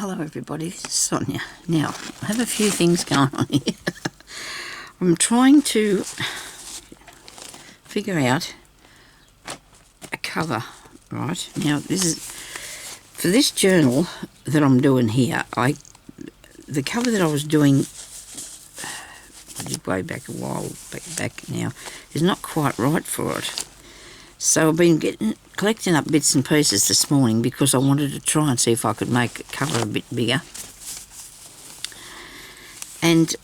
Hello everybody, this is Sonia. Now, I have a few things going on here. I'm trying to figure out a cover, right? Now, this is, for this journal that I'm doing here, the cover that I was doing, I did way back a while back now, is not quite right for it. So I've been collecting up bits and pieces this morning because I wanted to try and see if I could make the cover a bit bigger. And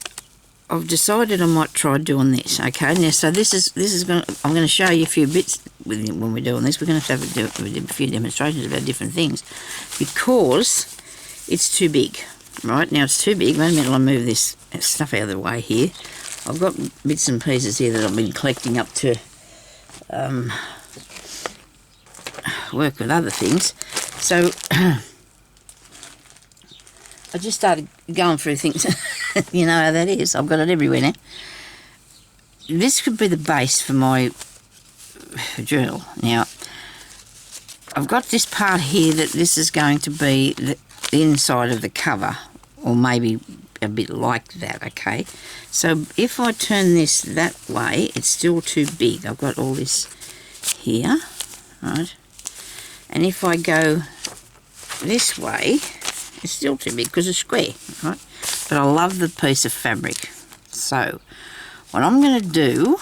I've decided I might try doing this. Okay, now so this is going. I'm going to show you a few bits when we're doing this. We're going to have to do a few demonstrations about different things because it's too big. Right now it's too big. Wait a minute, I'll move this stuff out of the way here. I've got bits and pieces here that I've been collecting up to work with other things. So I just started going through things. You know how that is. I've got it everywhere now. This could be the base for my journal. Now, I've got this part here that this is going to be the inside of the cover, or maybe a bit like that, okay? So if I turn this that way, it's still too big. I've got all this here, right? And if I go this way, it's still too big because it's square, right? But I love the piece of fabric. So what I'm going to do,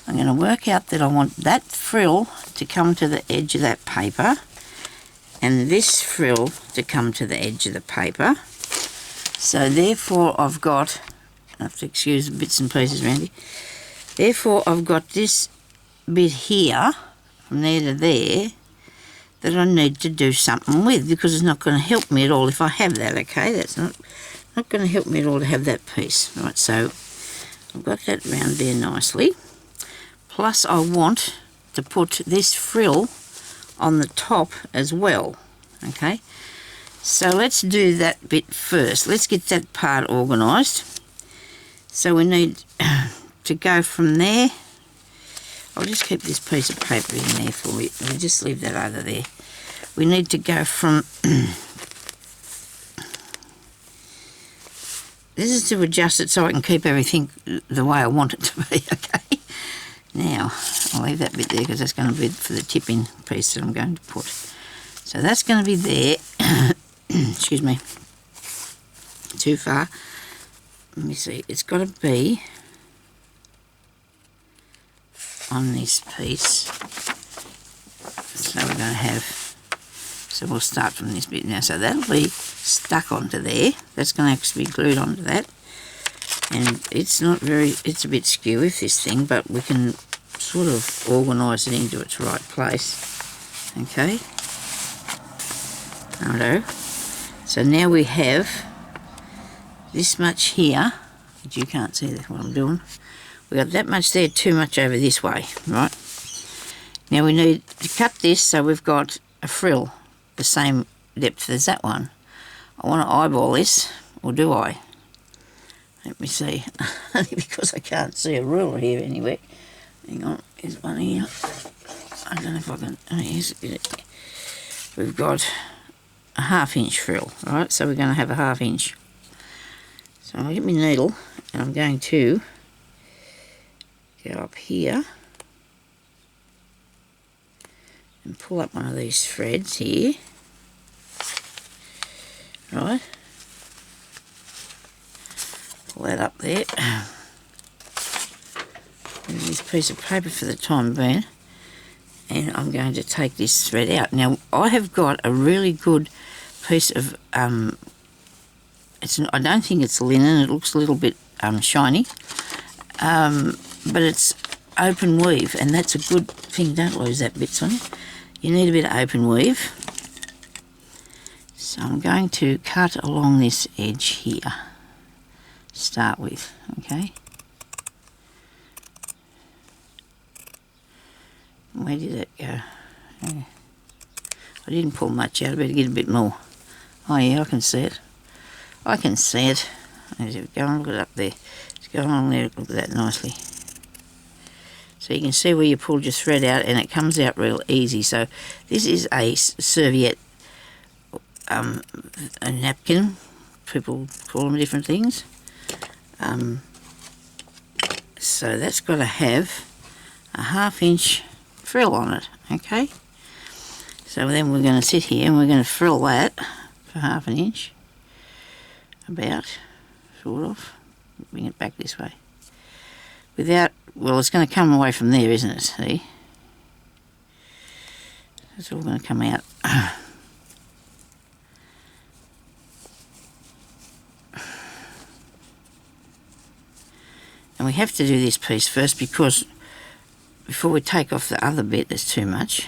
I'm going to work out that I want that frill to come to the edge of that paper and this frill to come to the edge of the paper. So therefore I've got, I have to excuse the bits and pieces around here. Therefore I've got this bit here, from there to there, that I need to do something with because it's not going to help me at all if I have that, okay? That's not going to help me at all to have that piece. Right, so I've got that round there nicely. Plus I want to put this frill on the top as well, okay? So let's do that bit first. Let's get that part organised. So we need to go from there. I'll just keep this piece of paper in there for you. We'll just leave that over there. We need to go from... This is to adjust it so I can keep everything the way I want it to be, okay? Now, I'll leave that bit there because that's going to be for the tipping piece that I'm going to put. So that's going to be there. Excuse me. Too far. Let me see. It's got to be on this piece. So we're going to have, so we'll start from this bit now. So that'll be stuck onto there. That's going to actually be glued onto that. And it's not very, it's a bit skew with this thing, but we can sort of organise it into its right place. Okay. Righto. So now we have this much here, but you can't see what I'm doing. We got that much there, too much over this way, right? Now we need to cut this so we've got a frill the same depth as that one. I want to eyeball this, or do I? Let me see, only because I can't see a ruler here anywhere. Hang on, here's one here. I don't know if I can, here's it. We've got a 1/2 inch frill, right? So we're going to have a 1/2 inch. So I'll get my needle and I'm going to go up here and pull up one of these threads here, right? Pull that up there. Use this piece of paper for the time being, and I'm going to take this thread out. Now I have got a really good piece of I don't think it's linen. It looks a little bit shiny, but it's open weave, and that's a good thing. Don't lose that bit, Sonia. You need a bit of open weave. So I'm going to cut along this edge here. Start with, okay. Where did it go? I didn't pull much out. I better get a bit more. Oh yeah, I can see it. I can see it. Go and look it up there. Just go along there, look at that nicely. So you can see where you pulled your thread out and it comes out real easy. So this is a serviette a napkin. People call them different things. So that's got to have a 1/2 inch frill on it, okay? So then we're going to sit here and we're going to frill that for 1/2 inch, about, sort of. Bring it back this way. Without, well, it's going to come away from there, isn't it? See? It's all going to come out. And we have to do this piece first because before we take off the other bit that's too much,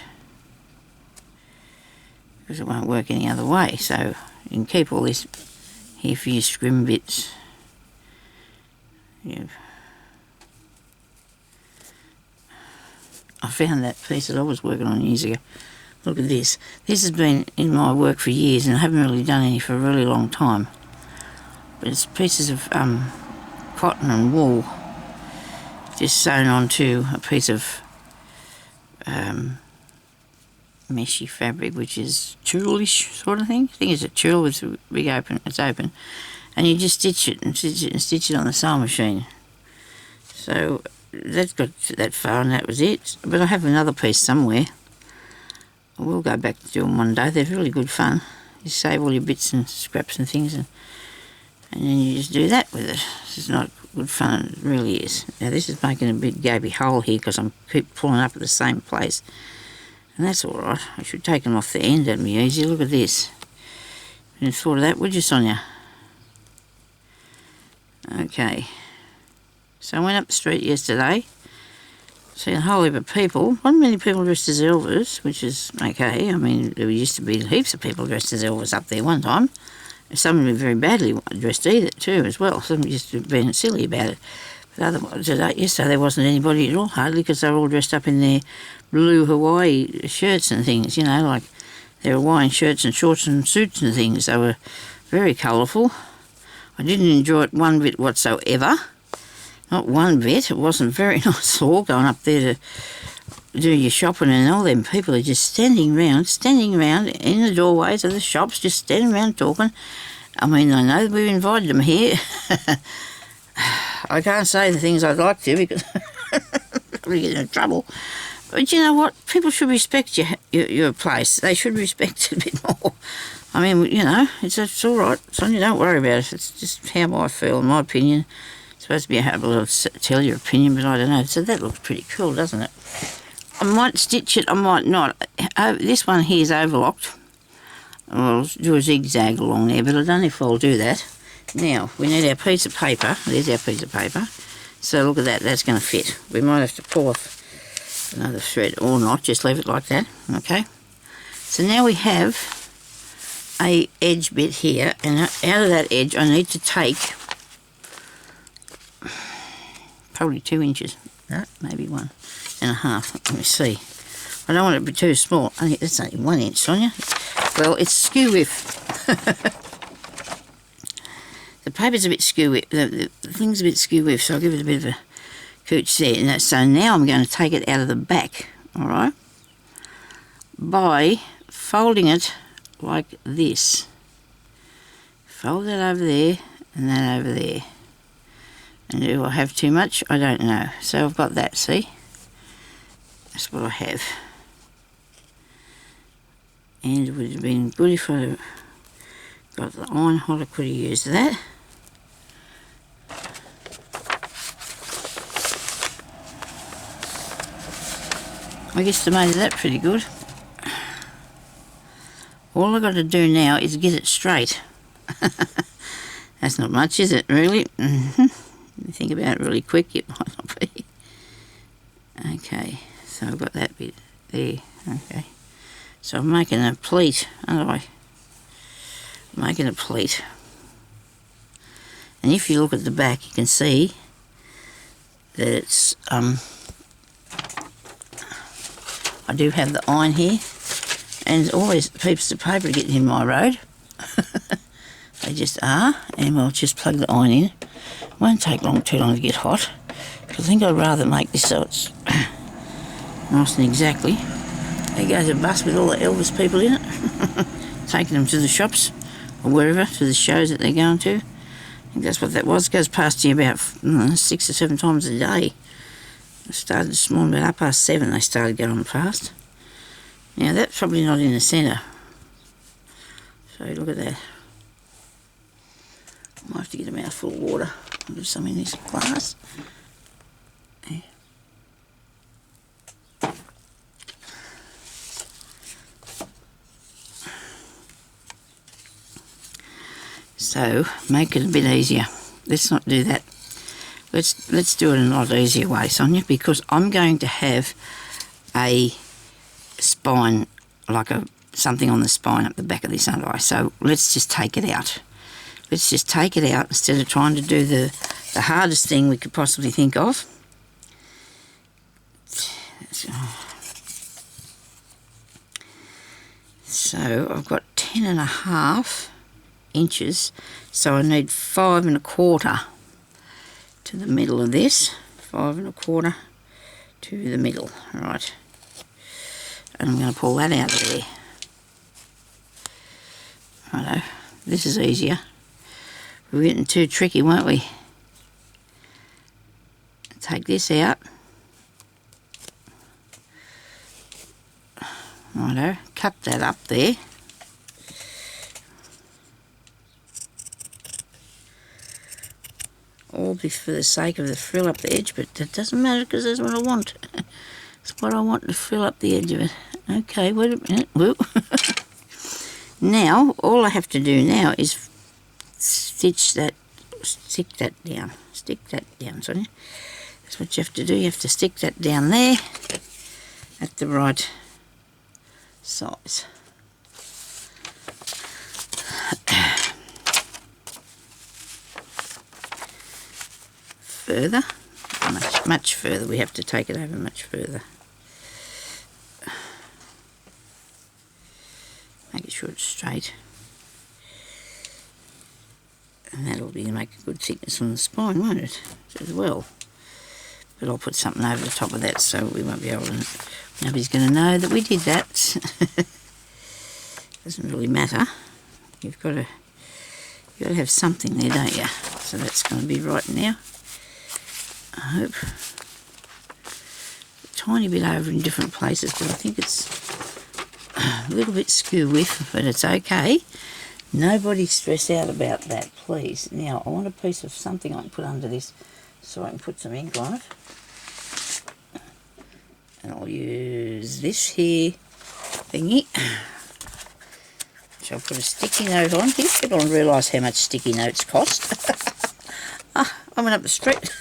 because it won't work any other way. So you can keep all this here for your scrim bits. Yeah. I found that piece that I was working on years ago. Look at this. This has been in my work for years and I haven't really done any for a really long time. But it's pieces of cotton and wool just sewn onto a piece of meshy fabric, which is tulle-ish sort of thing. I think it's a tulle with a big open, it's open. And you just stitch it and stitch it and stitch it on the sewing machine. So that got that far and that was it. But I have another piece somewhere. I will go back to do them one day. They're really good fun. You save all your bits and scraps and things and then you just do that with it. This is not good fun, it really is. Now this is making a big gapy hole here because I'm keep pulling up at the same place. And that's alright. I should take them off the end, that'd be easy. Look at this. You didn't thought of that, would you, Sonya? Okay. So I went up the street yesterday, seen a whole heap of people. Not many people dressed as Elvis, which is okay. I mean, there used to be heaps of people dressed as Elvis up there one time. Some of them very badly dressed either too as well. Some just being silly about it. But otherwise, yesterday there wasn't anybody at all hardly because they were all dressed up in their blue Hawaii shirts and things, you know, like their Hawaiian shirts and shorts and suits and things. They were very colourful. I didn't enjoy it one bit whatsoever. Not one bit. It wasn't very nice at all going up there to do your shopping and all them people are just standing around in the doorways of the shops, just standing around talking. I mean, I know we've invited them here. I can't say the things I'd like to because I'll probably get in trouble. But you know what? People should respect your place. They should respect it a bit more. I mean, you know, it's all right. Sonya, don't worry about it. It's just how I feel, in my opinion. It's supposed to be able to tell your opinion, but I don't know. So that looks pretty cool, doesn't it? I might stitch it, I might not. This one here is overlocked. I'll do a zigzag along there, but I don't know if I'll do that. Now, we need our piece of paper. There's our piece of paper. So look at that, that's going to fit. We might have to pull off another thread or not, just leave it like that, okay? So now we have a edge bit here, and out of that edge I need to take probably 2 inches. No, maybe 1.5. Let me see. I don't want it to be too small. I think that's only 1 inch, Sonya. Well, it's skew width. The paper's a bit skew width. The thing's a bit skew width, so I'll give it a bit of a cooch there. And so now I'm going to take it out of the back, all right, by folding it like this. Fold that over there and that over there. And do I have too much? I don't know. So I've got that, see? That's what I have. And it would have been good if I got the iron hot. I could have used that. I guess I made that pretty good. All I've got to do now is get it straight. That's not much, is it, really? You think about it really quick, it might not be. Okay, so I've got that bit there. Okay, so I'm making a pleat, aren't I? Making a pleat. And if you look at the back, you can see that it's, I do have the iron here, and there's always pieces of paper getting in my road. They just are, and we'll just plug the iron in. It won't take too long to get hot. I think I'd rather make this so it's nice and exactly. There goes a bus with all the Elvis people in it. taking them to the shops or wherever, to the shows that they're going to. I think that's what that was. It goes past you about 6 or 7 times a day. I started this morning about 7:30, they started going past. Now that's probably not in the centre. So look at that. I might have to get a mouthful of water. I'll do some in this glass. There. So make it a bit easier. Let's not do that. Let's do it in a lot easier way, Sonia, because I'm going to have a spine, like something on the spine up the back of this eye. So let's just take it out. Let's just take it out instead of trying to do the hardest thing we could possibly think of. So I've got 10.5 inches, so I need 5 1/4 to the middle of this. 5 1/4 to the middle, right? And I'm going to pull that out of there. Righto, this is easier. We're getting too tricky, won't we? Take this out. Righto, cut that up there. All be for the sake of the frill up the edge, but that doesn't matter because that's what I want. It's what I want to fill up the edge of it. Okay, wait a minute. Whoop. Now, all I have to do now is stick that down, Sonia. That's what you have to do. You have to stick that down there at the right size. Further, much further. We have to take it over much further. Make sure it's straight. And that'll make a good thickness on the spine, won't it? As well. But I'll put something over the top of that so we won't be able to... Nobody's going to know that we did that. Doesn't really matter. You've got to have something there, don't you? So that's going to be right now. I hope. A tiny bit over in different places, but I think it's a little bit skew with, but it's okay. Nobody stress out about that, please. Now, I want a piece of something I can put under this so I can put some ink on it. And I'll use this here thingy, which I'll put a sticky note on. People don't realise how much sticky notes cost. I went up the street.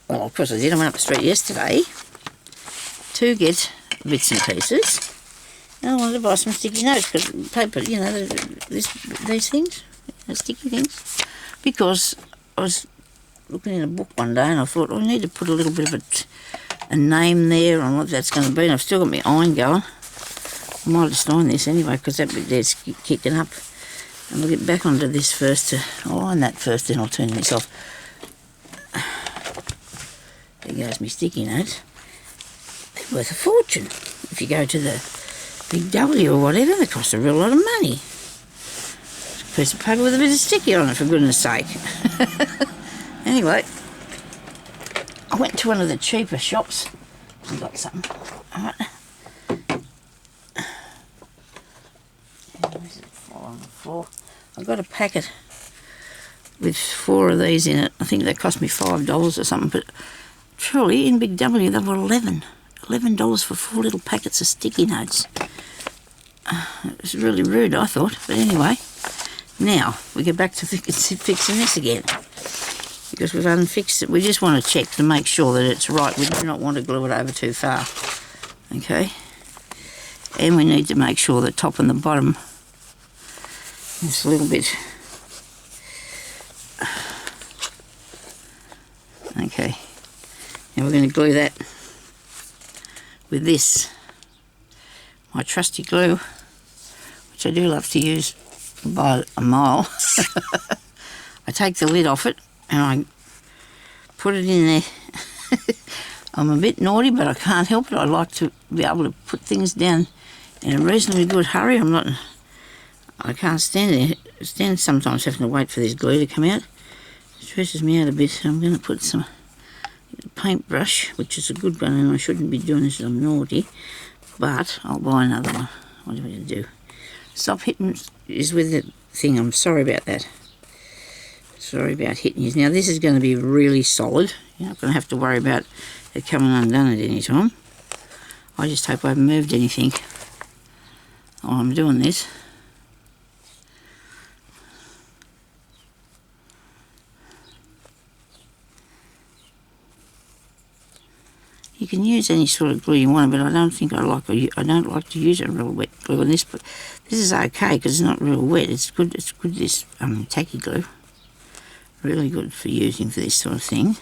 Well, of course I did. I went up the street yesterday to get bits and pieces. And I wanted to buy some sticky notes, because paper, you know, these things, sticky things. Because I was looking in a book one day and I thought, I need to put a little bit of a name there on what that's going to be. And I've still got my iron going. I might just iron this anyway, because that bit there's kicking up. And we'll get back onto this first. I'll iron that first, then I'll turn this off. There goes my sticky notes. They're worth a fortune. If you go to the Big W or whatever, they cost a real lot of money. It's a piece of paper with a bit of sticky on it, for goodness sake. Anyway, I went to one of the cheaper shops and got something. Alright. Where's it fall on the floor? I got a packet with 4 of these in it. I think they cost me $5 or something, but truly in Big W they were $11 for 4 little packets of sticky notes. It was really rude, I thought, but anyway, now we get back to fixing this again, because we've unfixed it. We just want to check to make sure that it's right. We do not want to glue it over too far, okay? And we need to make sure the top and the bottom is a little bit... Okay, now we're going to glue that with this, my trusty glue, which I do love to use by a mile. I take the lid off it and I put it in there. I'm a bit naughty, but I can't help it. I like to be able to put things down in a reasonably good hurry. I'm not I can't stand sometimes having to wait for this glue to come out. It stresses me out a bit, so I'm going to put some paintbrush, which is a good one, and I shouldn't be doing this, I'm naughty, but I'll buy another one. What do we do? Stop hitting is with the thing. I'm sorry about that. Sorry about hitting you. Now this is going to be really solid. You're not going to have to worry about it coming undone at any time. I just hope I haven't moved anything while I'm doing this. You can use any sort of glue you want, but I don't like to use a real wet glue on this. But this is okay because it's not real wet. It's good. It's good. This tacky glue, really good for using for this sort of thing.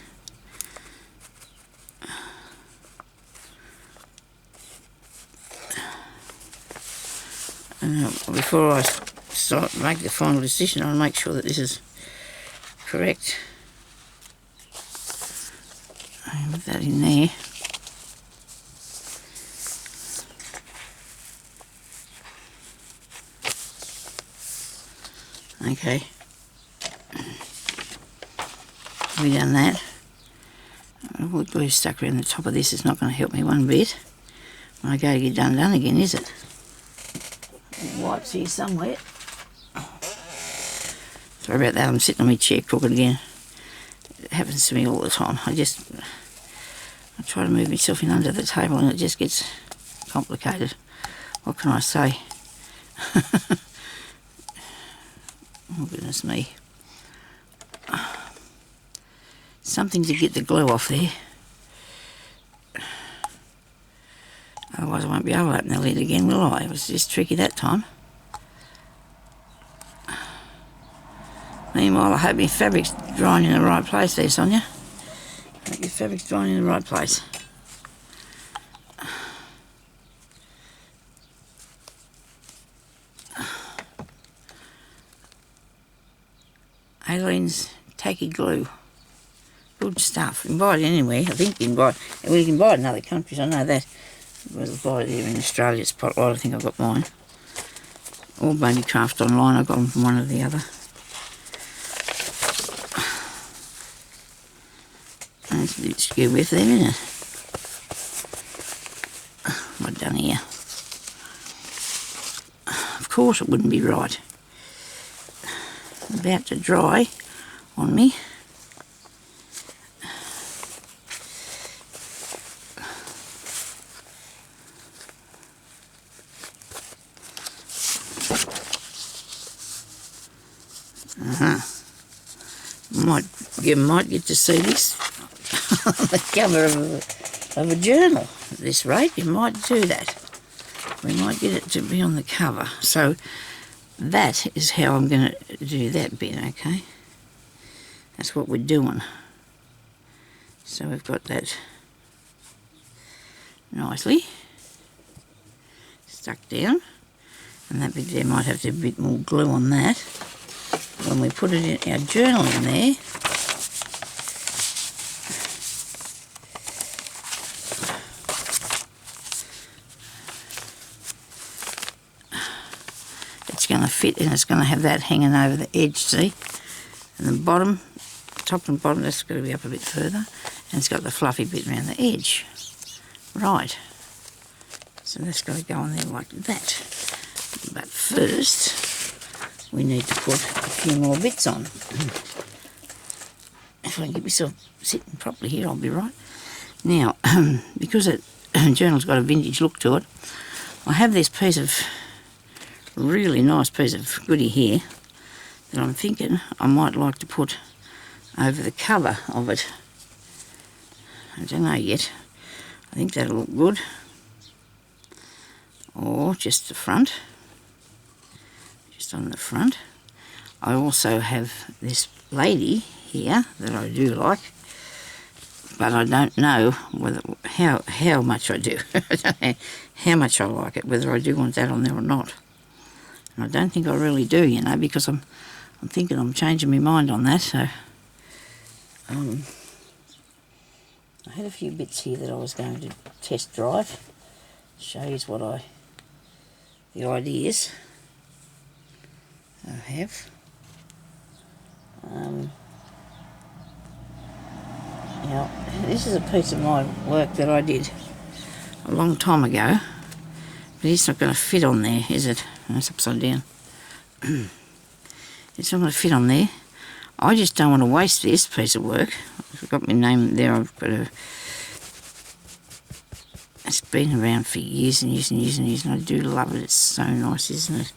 And before I make the final decision, I'll make sure that this is correct. I'll put that in there. Okay, we've done that. All the glue stuck around the top of this is not going to help me one bit when I go to get done again, is it? Wipes here somewhere. Sorry about that, I'm sitting on my chair crooked again. It happens to me all the time. I try to move myself in under the table and it just gets complicated. What can I say? Oh goodness me. Something to get the glue off there. Otherwise I won't be able to open the lid again, will I? It was just tricky that time. Meanwhile, I hope your fabric's drying in the right place there, Sonya. I hope your fabric's drying in the right place. Aileen's tacky glue. Good stuff. You can buy it anywhere. I think you can buy it. Well, you can buy it in other countries, I know that. We'll buy it here in Australia, Spotlight, I think I've got mine. Or maybe Craft Online, I've got them from one or the other. That's a bit skew with them, isn't it? What have I done here? Of course it wouldn't be right. About to dry on me. Might get to see this on the cover of a journal at this rate. You might do that. We might get it to be on the cover. So that is how I'm going to do that bit, okay? That's what we're doing. So we've got that nicely stuck down. And that bit there might have to be a bit more glue on that. When we put it in our journal in there, it's going to fit and it's going to have that hanging over the edge, see? And the bottom, top and bottom, that's got to be up a bit further. And it's got the fluffy bit around the edge. Right. So that's got to go on there like that. But first, we need to put a few more bits on. If I can get myself sitting properly here, I'll be right. Now, because the journal's got a vintage look to it, I have this piece of, really nice piece of goodie here that I'm thinking I might like to put over the cover of it. I don't know yet. I think that'll look good. Or just the front. Just on the front. I also have this lady here that I do like, but I don't know whether how much I do. I don't know how much I like it, whether I do want that on there or not. And I don't think I really do, you know, because I'm thinking I'm changing my mind on that. So I had a few bits here that I was going to test drive. Show you what the ideas. I have. Now, this is a piece of my work that I did a long time ago, but it's not going to fit on there, is it? No, it's upside down. It's not going to fit on there. I just don't want to waste this piece of work. I've got my name there. I've got a... It's been around for years and years and years and years, and I do love it. It's so nice, isn't it?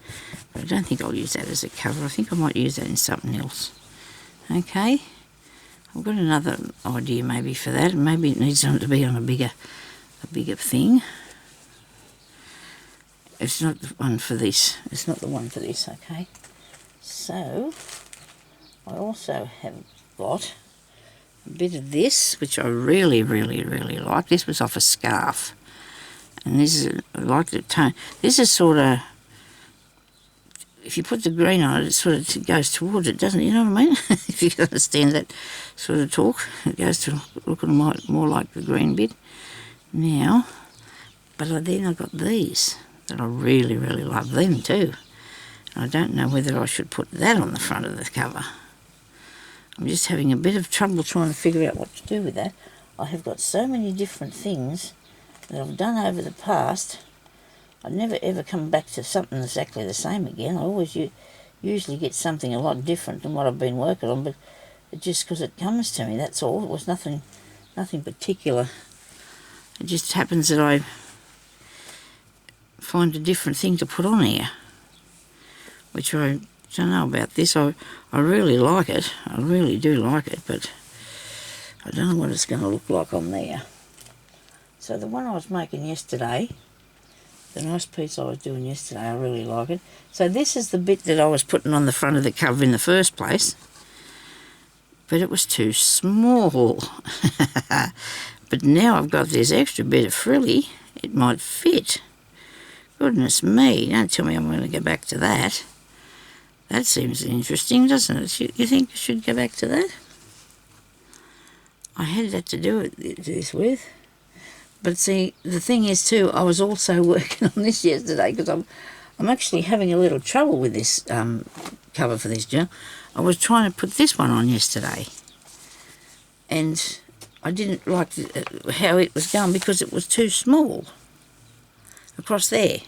But I don't think I'll use that as a cover. I think I might use that in something else. Okay. I've got another idea maybe for that. Maybe it needs to be on a bigger thing. It's not the one for this. It's not the one for this, okay? So, I also have got a bit of this, which I really, really, really like. This was off a scarf. And this is, I like the tone. This is sort of, if you put the green on it, it sort of goes towards it, doesn't it? You know what I mean? If you understand that sort of talk, it goes to looking more like the green bit. Now, but then I've got these that I really, really love them too. I don't know whether I should put that on the front of the cover. I'm just having a bit of trouble trying to figure out what to do with that. I have got so many different things that I've done over the past. I never ever come back to something exactly the same again. I always usually get something a lot different than what I've been working on, but just because it comes to me, that's all. It was nothing particular. It just happens that I find a different thing to put on here, which I don't know about this. I really like it. I really do like it, but I don't know what it's going to look like on there. So the one I was making yesterday, the nice piece I was doing yesterday, I really like it. So this is the bit that I was putting on the front of the cover in the first place, but it was too small. But now I've got this extra bit of frilly, it might fit. Goodness me, don't tell me I'm going to go back to that. That seems interesting, doesn't it? You think I should go back to that? I had that to do this with. But see, the thing is too, I was also working on this yesterday because I'm actually having a little trouble with this cover for this journal. I was trying to put this one on yesterday, and I didn't like how it was going because it was too small across there.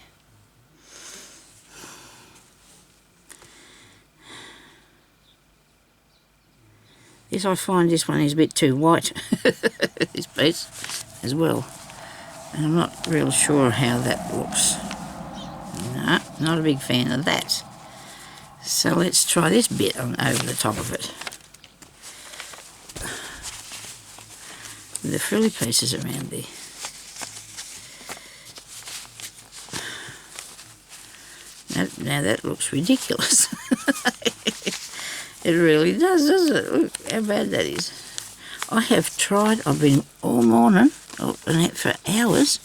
This, I find this one is a bit too white, this piece as well. And I'm not real sure how that looks. No, not a big fan of that. So let's try this bit on over the top of it. The frilly pieces around there. Now that looks ridiculous. It really does, doesn't it? Look how bad that is. I have tried, I've been all morning, for hours,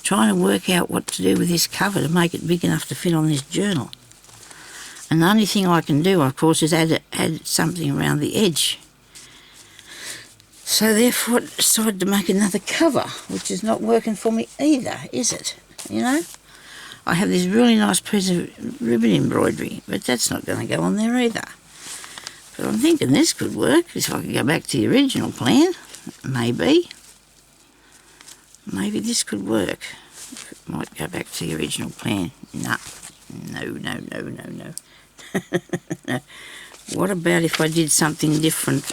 trying to work out what to do with this cover to make it big enough to fit on this journal. And the only thing I can do, of course, is add something around the edge. So therefore I decided to make another cover, which is not working for me either, is it? You know? I have this really nice piece of ribbon embroidery, but that's not going to go on there either. But I'm thinking this could work, if I could go back to the original plan, maybe. Maybe this could work. Might go back to the original plan. No. No. What about if I did something different?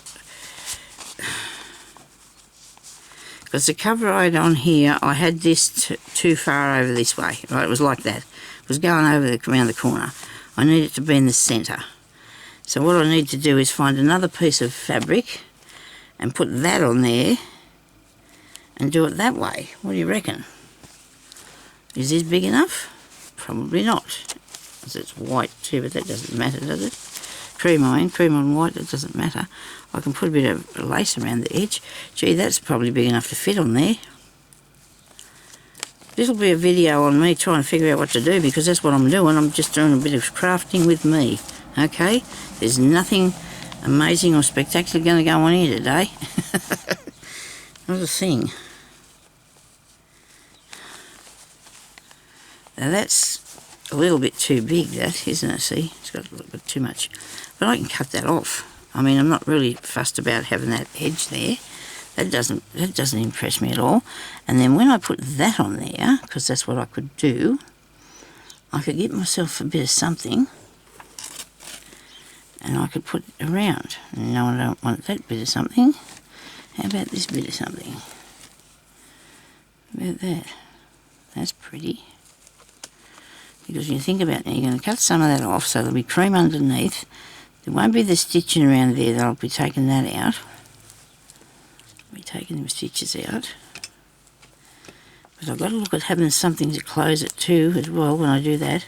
Because the cover I had on here, I had this too far over this way. Right, it was like that. It was going over around the corner. I need it to be in the centre. So what I need to do is find another piece of fabric and put that on there and do it that way. What do you reckon? Is this big enough? Probably not. Because it's white too, but that doesn't matter, does it? Cream on white, that doesn't matter. I can put a bit of lace around the edge. Gee, that's probably big enough to fit on there. This will be a video on me trying to figure out what to do, because that's what I'm doing. I'm just doing a bit of crafting with me. Okay? There's nothing amazing or spectacular going to go on here today. Not a thing. Now that's a little bit too big, that, isn't it? See? It's got a little bit too much. But I can cut that off. I mean, I'm not really fussed about having that edge there. That doesn't impress me at all. And then when I put that on there, because that's what I could do, I could get myself a bit of something, and I could put it around. No, I don't want that bit of something. How about this bit of something? How about that? That's pretty. Because when you think about it, you're going to cut some of that off, so there'll be cream underneath. There won't be the stitching around there, I'll be taking that out. I'll be taking the stitches out. But I've got to look at having something to close it too as well when I do that.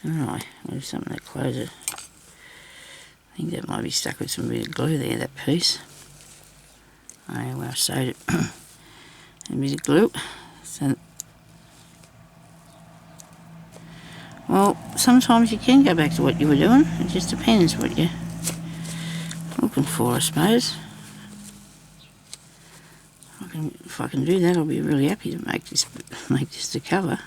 Alright, I'll have something to close it. I think that might be stuck with some bit of glue there, that piece. Oh, well, I sewed it. A bit of glue. So, well, sometimes you can go back to what you were doing. It just depends what you're looking for, I suppose. If I can do that, I'll be really happy to make this the cover.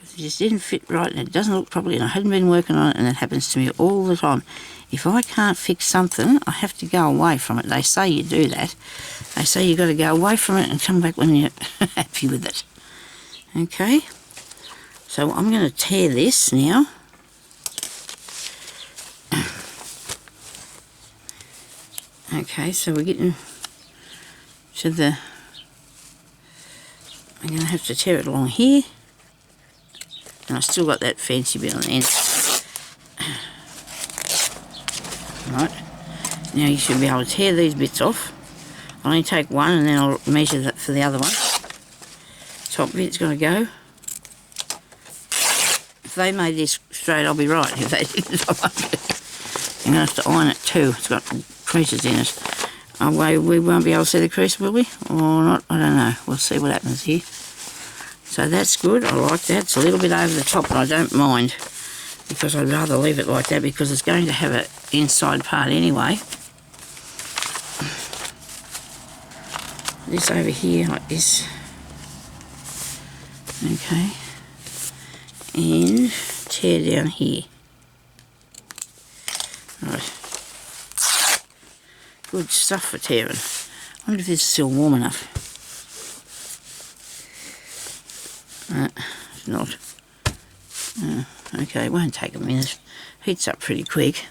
It just didn't fit right, and it doesn't look properly, and I hadn't been working on it, and it happens to me all the time. If I can't fix something, I have to go away from it. They say you do that. They say you've got to go away from it and come back when you're happy with it. Okay, so I'm going to tear this now. Okay, so we're getting to the... I'm going to have to tear it along here. And I've still got that fancy bit on the end. Right, now you should be able to tear these bits off. I'll only take one and then I'll measure that for the other one. Top bit's got to go. If they made this straight, I'll be right. If they didn't, I won't. I'm going to have to iron it too. It's got creases in it. Oh, we won't be able to see the crease, will we? Or not? I don't know. We'll see what happens here. So that's good. I like that. It's a little bit over the top, but I don't mind, because I'd rather leave it like that because it's going to have an inside part anyway. This over here like this. Okay. And tear down here. Right. Good stuff for tearing. I wonder if this is still warm enough. It's not. Okay, it won't take a minute. Heats up pretty quick.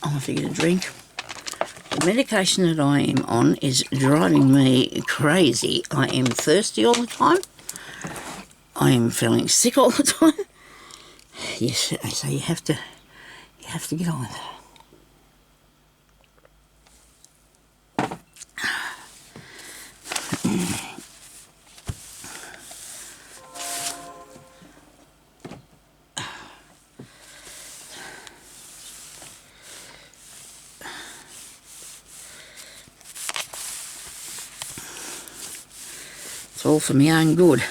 I'll have to get a drink. The medication that I am on is driving me crazy. I am thirsty all the time. I am feeling sick all the time. Yes, so you have to get on with it. It's all for my own good,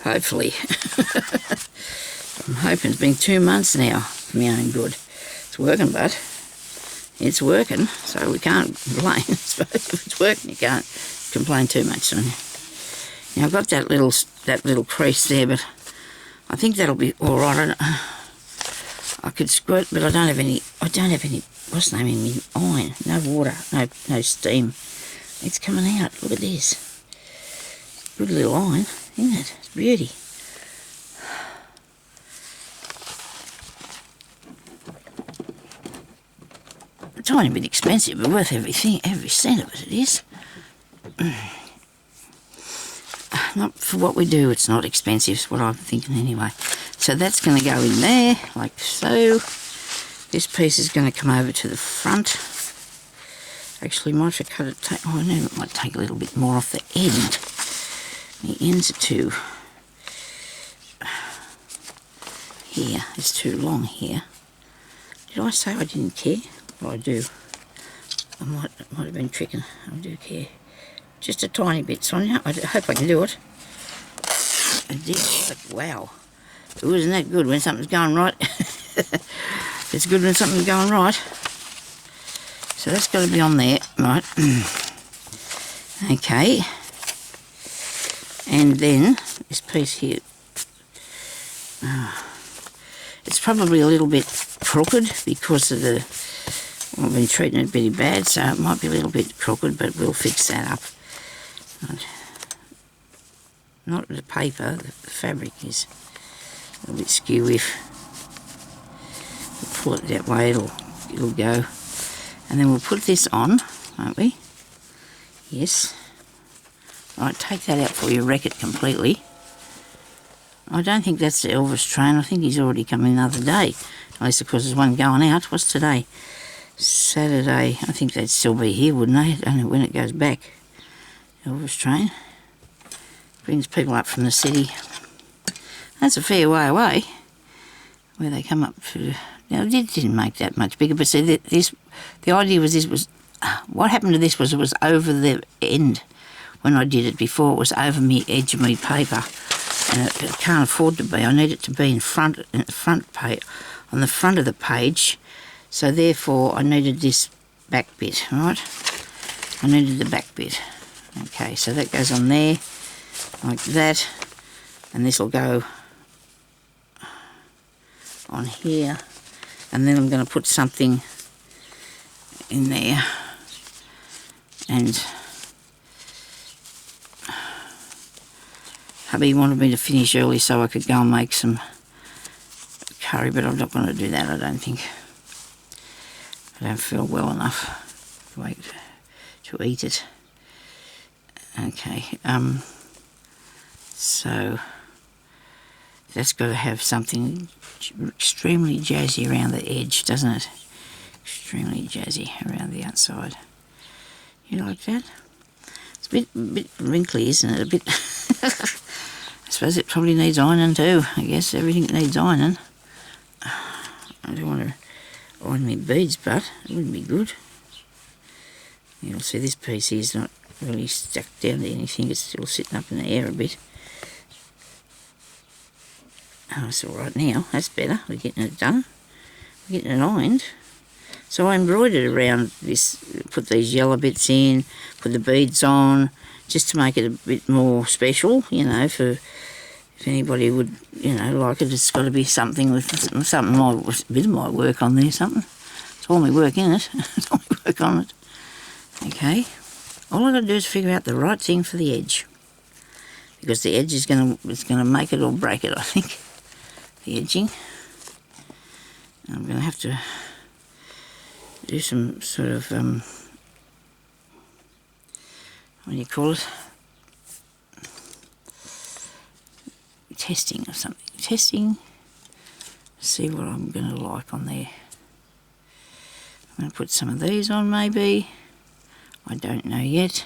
hopefully. I'm hoping. It's been 2 months now for my own good. It's working, but it's working, so we can't complain. I suppose if it's working, you can't complain too much, Sonia. Now I've got that little crease there, but I think that'll be all right. I could squirt, but I don't have any. What's the name in me? Iron. No water. No steam. It's coming out. Look at this. Good little iron, isn't it? It's beauty. A tiny bit expensive, but worth everything. Every cent of it is. Not for what we do, it's not expensive, is what I'm thinking anyway. So that's going to go in there, like so. This piece is going to come over to the front. Actually, might have cut it. Oh, no, it might take a little bit more off the end. The ends are too. Here, it's too long here. Did I say I didn't care? Well, I do. I might have been tricking. I do care. Just a tiny bit, Sonia. I hope I can do it. I did. But wow. Ooh, isn't that good when something's going right? It's good when something's going right. So that's got to be on there, right? Okay. And then this piece here, it's probably a little bit crooked because of the, well, I've been treating it pretty bad, so it might be a little bit crooked, but we'll fix that up. Right. Not the paper, the fabric is a little bit skew. If we pull it that way, it'll go. And then we'll put this on, won't we? Yes. Right, take that out before you wreck it completely. I don't think that's the Elvis train. I think he's already come in another day. At least, of course, there's one going out. What's today? Saturday. I think they'd still be here, wouldn't they? I don't know when it goes back. Elvis train. Brings people up from the city. That's a fair way away. Where they come up to... Now, it didn't make that much bigger, but see, the idea was this was... What happened to this was it was over the end. When I did it before, it was over the edge of my paper. And it can't afford to be. I need it to be on the front of the page. So therefore, I needed this back bit, right? I needed the back bit. Okay, so that goes on there, like that. And this will go on here. And then I'm going to put something in there. And hubby wanted me to finish early so I could go and make some curry, but I'm not going to do that, I don't think. I don't feel well enough to eat it. Okay, so that's got to have something extremely jazzy around the edge, doesn't it? Extremely jazzy around the outside. You like that? It's a bit wrinkly, isn't it? A bit... I suppose it probably needs ironing too. I guess everything needs ironing. I don't want to iron my beads, but it wouldn't be good. You'll see this piece here is not really stuck down to anything. It's still sitting up in the air a bit. Oh, it's all right now. That's better. We're getting it done. We're getting it ironed. So I embroidered around this, put these yellow bits in, put the beads on, just to make it a bit more special, you know, for if anybody would, you know, like it. It's got to be something with a bit of my work on there, something. It's all my work in it. It's all my work on it. Okay. All I've got to do is figure out the right thing for the edge. Because the edge is going to make it or break it, I think. The edging. I'm going to have to do some sort of, what do you call it? Testing or something. Testing. See what I'm going to like on there. I'm going to put some of these on maybe. I don't know yet.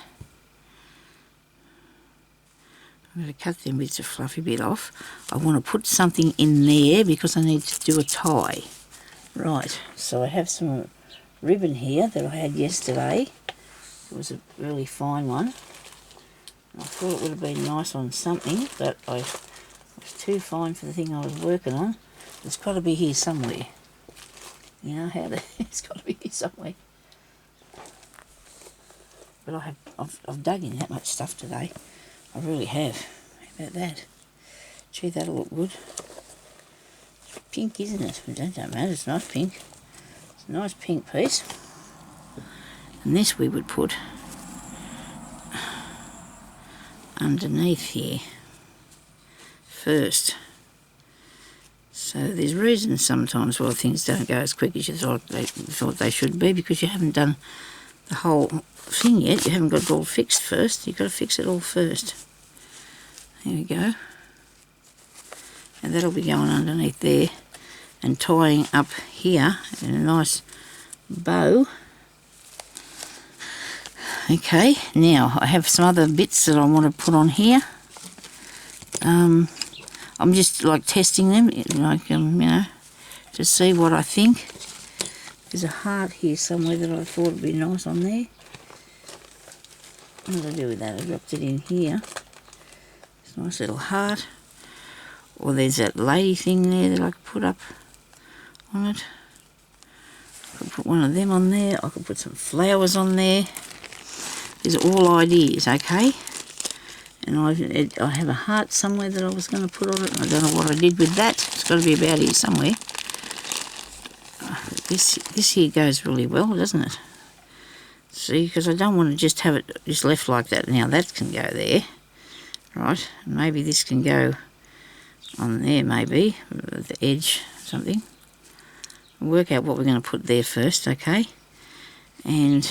I'm going to cut them bits of fluffy bit off. I want to put something in there because I need to do a tie. Right, so I have some ribbon here that I had yesterday. It was a really fine one. I thought it would have been nice on something, but it was too fine for the thing I was working on. It's got to be here somewhere. You know how it's got to be here somewhere. But I've dug in that much stuff today. I really have. How about that? Gee, that'll look good. It's pink, isn't it? It don't matter, it's nice pink. It's a nice pink piece. And this we would put underneath here first. So there's reasons sometimes why things don't go as quick as you thought they should be, because you haven't done the whole thing yet. You haven't got it all fixed first. You've got to fix it all first. There we go. And that'll be going underneath there and tying up here in a nice bow. Okay, now I have some other bits that I want to put on here. I'm just like testing them, like you know, to see what I think. There's a heart here somewhere that I thought would be nice on there. What did I do with that? I dropped it in here. It's a nice little heart. Or there's that lady thing there that I could put up on it. I could put one of them on there. I could put some flowers on there. These are all ideas, okay? And I have a heart somewhere that I was going to put on it. And I don't know what I did with that. It's got to be about here somewhere. This here goes really well, doesn't it? See, because I don't want to just have it just left like that. Now that can go there. Right, maybe this can go on there, maybe, at the edge, something. We'll work out what we're going to put there first, okay? And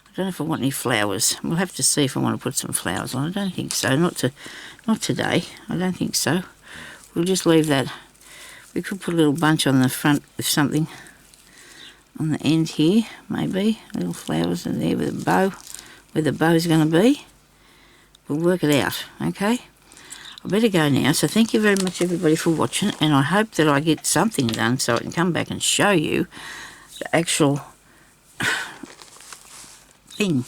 I don't know if I want any flowers. We'll have to see if I want to put some flowers on. I don't think so, not today. I don't think so. We'll just leave that. We could put a little bunch on the front with something on the end here, maybe. Little flowers in there with a bow, where the bow's going to be. We'll work it out, okay? I better go now, so thank you very much everybody for watching, and I hope that I get something done so I can come back and show you the actual thing,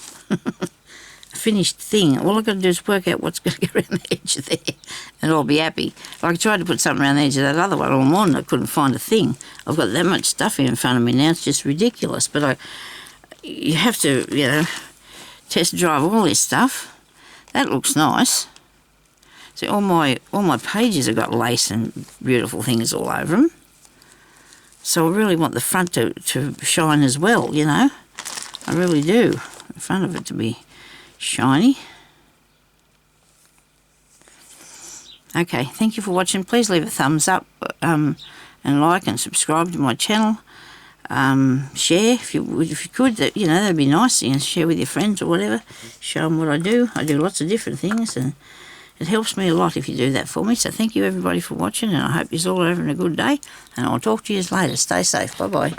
finished thing. All I've got to do is work out what's going to go around the edge of there, and I'll be happy. I tried to put something around the edge of that other one all morning, I couldn't find a thing. I've got that much stuff in front of me now, it's just ridiculous, but you have to, you know, test drive all this stuff. That looks nice. See, all my pages have got lace and beautiful things all over them. So I really want the front to shine as well, you know. I really do. The front of it to be shiny. Okay, thank you for watching. Please leave a thumbs up and like and subscribe to my channel. Share if you could, you know, that'd be nice. You know, share with your friends or whatever. Show them what I do. I do lots of different things, and it helps me a lot if you do that for me. So thank you everybody for watching, and I hope you're all having a good day, and I'll talk to you later. Stay safe. Bye bye.